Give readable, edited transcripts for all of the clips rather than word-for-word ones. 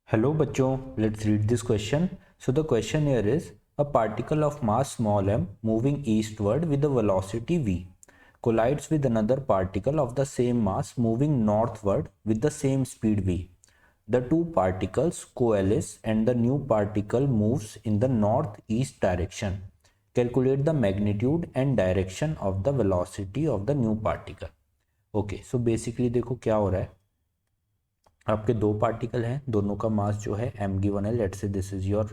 Hello बच्चों, let's read this question. So the question here is a particle of mass small m moving eastward with a velocity v collides with another particle of the same mass moving northward with the same speed v. The two particles coalesce and the new particle moves in the northeast direction. Calculate the magnitude and direction of the velocity of the new particle. Okay, so basically देखो क्या हो रहा है, आपके दो particle हैं, दोनों का मास जो है m गिवन है. Let's say this is your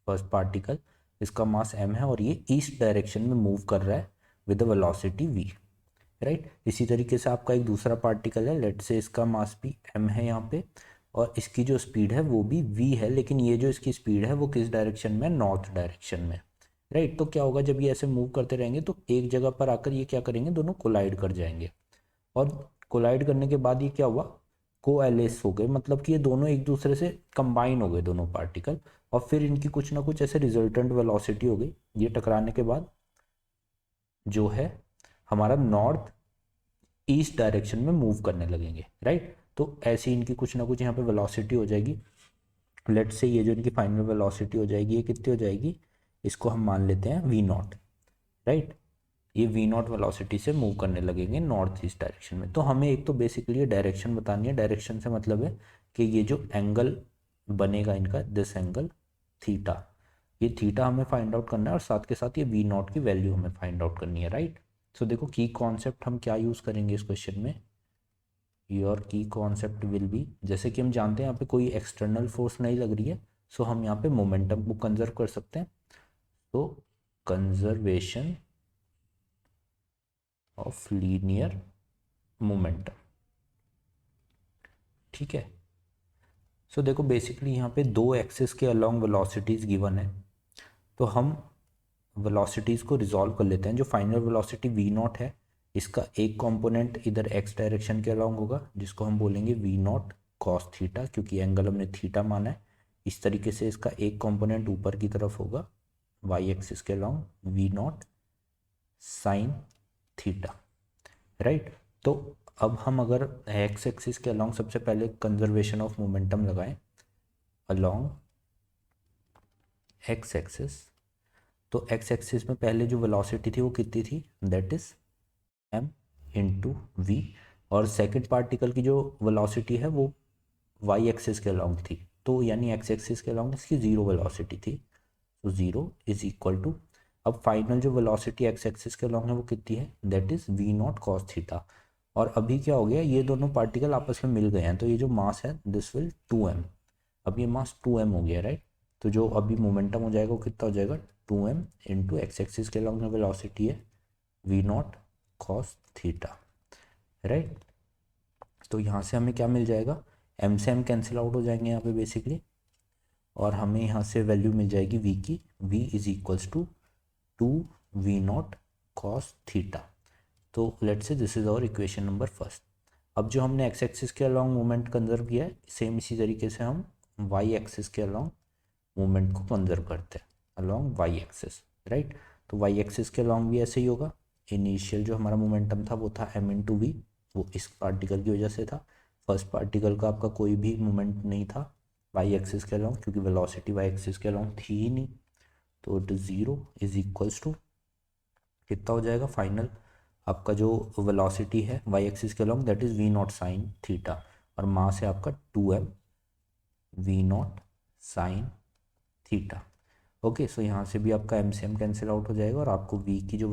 first particle, इसका मास m है और ये ईस्ट डायरेक्शन में मूव कर रहा है with the velocity v, right. इसी तरीके से आपका एक दूसरा पार्टिकल है, लेट्स से इसका मास भी m है यहाँ पे और इसकी जो स्पीड है वो भी v है, लेकिन ये जो इसकी स्पीड है वो किस डायरेक्शन में, नॉर्थ डायरेक्शन में, राइट. तो क्या होगा, जब ये ऐसे मूव करते रहेंगे तो एक जगह पर आकर ये क्या करेंगे, दोनों कोलाइड कर जाएंगे. और कोलाइड करने के बाद ये क्या हुआ, कोएलेस हो गए, मतलब कि ये दोनों एक दूसरे से कंबाइन हो गए दोनों पार्टिकल, और फिर इनकी कुछ ना कुछ ऐसे रिजल्टेंट वेलोसिटी हो गई. ये टकराने के बाद जो है हमारा नॉर्थ ईस्ट डायरेक्शन में मूव करने लगेंगे, राइट. तो ऐसी इनकी कुछ ना कुछ यहाँ पे वेलोसिटी हो जाएगी. लेट से ये जो इनकी फाइनल वेलोसिटी हो जाएगी, ये कितनी हो जाएगी, इसको हम मान लेते हैं वी नॉट, राइट. ये वी नॉट वेलोसिटी से मूव करने लगेंगे नॉर्थ ईस्ट डायरेक्शन में. तो हमें एक तो बेसिकली ये डायरेक्शन बतानी है. डायरेक्शन से मतलब है कि ये जो एंगल बनेगा इनका, दिस एंगल थीटा, ये थीटा हमें फाइंड आउट करना है और साथ के साथ ये वी नॉट की वैल्यू हमें फाइंड आउट करनी है, राइट. सो देखो की कॉन्सेप्ट हम क्या यूज़ करेंगे इस क्वेश्चन में. योर की कॉन्सेप्ट विल बी, जैसे कि हम जानते हैं यहाँ पे कोई एक्सटर्नल फोर्स नहीं लग रही है, सो हम यहाँ पे मोमेंटम को कंजर्व कर सकते हैं. तो कंजर्वेशन ऑफ लीनियर मोमेंटम, ठीक है. सो देखो बेसिकली यहाँ पे दो एक्सिस के अलोंग वेलोसिटीज़ गिवन है, तो हम वेलोसिटीज़ को रिजॉल्व कर लेते हैं. जो फाइनल वेलोसिटी वी नॉट है, इसका एक कंपोनेंट इधर एक्स डायरेक्शन के अलोंग होगा, जिसको हम बोलेंगे वी नॉट कॉस थीटा, क्योंकि एंगल हमने थीटा माना है. इस तरीके से इसका एक कंपोनेंट ऊपर की तरफ होगा वाई एक्सिस के along, V naught sine theta, right. तो अब हम अगर एक्स एक्सिस के अलोंग सबसे पहले कंजर्वेशन ऑफ मोमेंटम लगाएं अलोंग एक्स एक्सिस, तो एक्स एक्सिस में पहले जो वेलोसिटी थी वो कितनी थी, that is M into V, और सेकेंड पार्टिकल की जो वेलोसिटी है वो वाई एक्सिस के अलोंग थी, तो यानी एक्स एक्सिस के अलोंग इसकी ज़ीरो वेलोसिटी थी. तो ज़ीरो इज इक्वल टू, अब फाइनल जो वेलोसिटी एक्स एक्सिस के अलोंग है वो कितनी है, that is V naught cos theta. और अभी क्या हो गया, ये दोनों पार्टिकल आपस में मिल गए हैं, तो ये जो मास है दिस विल 2m, अब ये मास 2m हो गया, राइट. तो जो अभी मोमेंटम हो जाएगा वो कितना हो जाएगा, 2m इंटू एक्स एक्सिस के अलोंग में वेलोसिटी है V naught cos theta, right. तो यहाँ से हमें क्या मिल जाएगा, m से m कैंसिल आउट हो जाएंगे यहाँ पे बेसिकली, और हमें यहाँ से वैल्यू मिल जाएगी v की, v is equals to 2v naught cos theta. तो let's say this is our equation number first. अब जो हमने एक्स एक्सिस के अलोंग मोमेंट कंजर्व किया है, सेम इसी तरीके से हम वाई एक्सिस के अलोंग मोमेंट को कंजर्व करते हैं अलोंग वाई एक्सिस, राइट. तो वाई एक्सिस के अलोंग भी ऐसे ही होगा. इनिशियल जो हमारा मोमेंटम था वो था m इंटू वी, वो इस पार्टिकल की वजह से था. फर्स्ट पार्टिकल का आपका कोई भी मोमेंट नहीं था वाई एक्सिस के अलोंग, क्योंकि वेलोसिटी वाई एक्सिस के अलोंग थी ही नहीं. तो it zero is equals to कितना हो जाएगा, फाइनल आपका जो वेलोसिटी है वाई एक्सिस के along that is V naught sine theta, और मास है आपका 2m V naught sine theta. Okay, so यहाँ से भी आपका m से m कैंसिल आउट हो जाएगा और आपको v की जो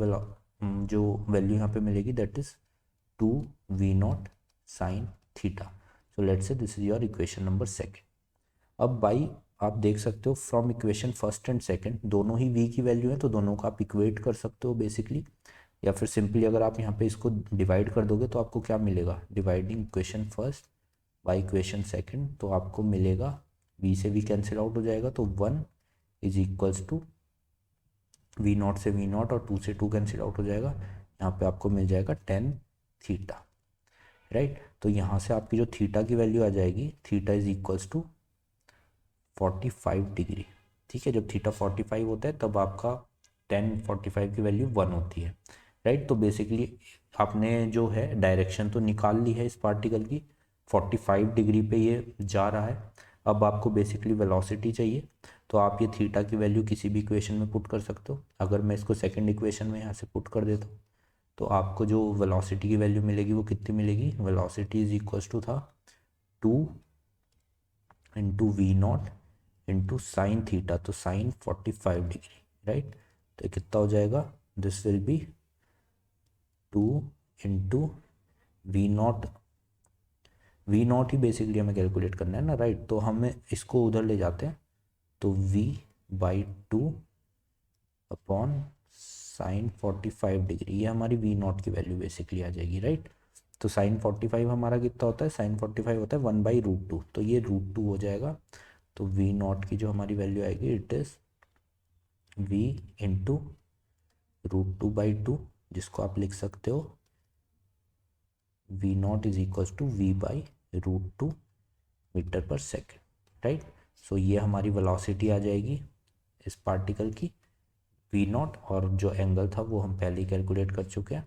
वैल्यू यहाँ पे मिलेगी that is 2v not sine theta. So let's say this is your equation number second. अब बाई आप देख सकते हो from equation first and second दोनों ही v की वैल्यू है, तो दोनों को आप इक्वेट कर सकते हो बेसिकली, या फिर सिंपली अगर आप यहाँ पे इसको डिवाइड कर दोगे तो आपको क्या मिलेगा, dividing equation first by equation second, तो आपको मिलेगा v से v कैंसिल आउट हो जाएगा, तो 1 is equals to V naught से वी नॉट और 2 से 2 कैंसिल आउट हो जाएगा. यहाँ पे आपको मिल जाएगा 10 थीटा, राइट. तो यहाँ से आपकी जो थीटा की वैल्यू आ जाएगी, theta is equals to 45 degree, ठीक है. जब थीटा 45 होता है तब आपका 10 45 की वैल्यू 1 होती है, राइट. तो बेसिकली आपने जो है डायरेक्शन तो निकाल ली है इस पार्टिकल की, 45 डिग्री पे ये जा रहा है, अब आपको बेसिकली वेलोसिटी चाहिए, तो आप ये थीटा की वैल्यू किसी भी इक्वेशन में पुट कर सकते हो। अगर मैं इसको सेकंड इक्वेशन में यहाँ से पुट कर देता हूँ तो आपको जो वेलोसिटी की वैल्यू मिलेगी वो कितनी मिलेगी, वेलोसिटी इज इक्वल्स टू था 2 into V naught into sine theta, तो साइन 45 डिग्री, राइट। तो कितना हो जाएगा, this will be 2 into V naught, V naught ही बेसिकली हमें कैलकुलेट करना है ना, राइट। तो हमें इसको उधर ले जाते हैं, तो v by 2 upon sine 45 degree, ये हमारी वी नॉट की वैल्यू बेसिकली आ जाएगी, राइट। तो साइन 45 हमारा कितना होता है, साइन 45 होता है 1/√2, तो ये √2 हो जाएगा। तो वी नॉट की जो हमारी वैल्यू आएगी इट इज़ v इंटू √2/2, जिसको आप लिख सकते हो V naught is equals to v/√2 metre पर सेकेंड, राइट। सो ये हमारी वेलोसिटी आ जाएगी इस पार्टिकल की, वी नॉट, और जो एंगल था वो हम पहले ही कैलकुलेट कर चुके हैं।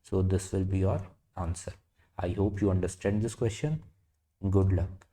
So this will be your answer. I hope you understand this question. Good luck.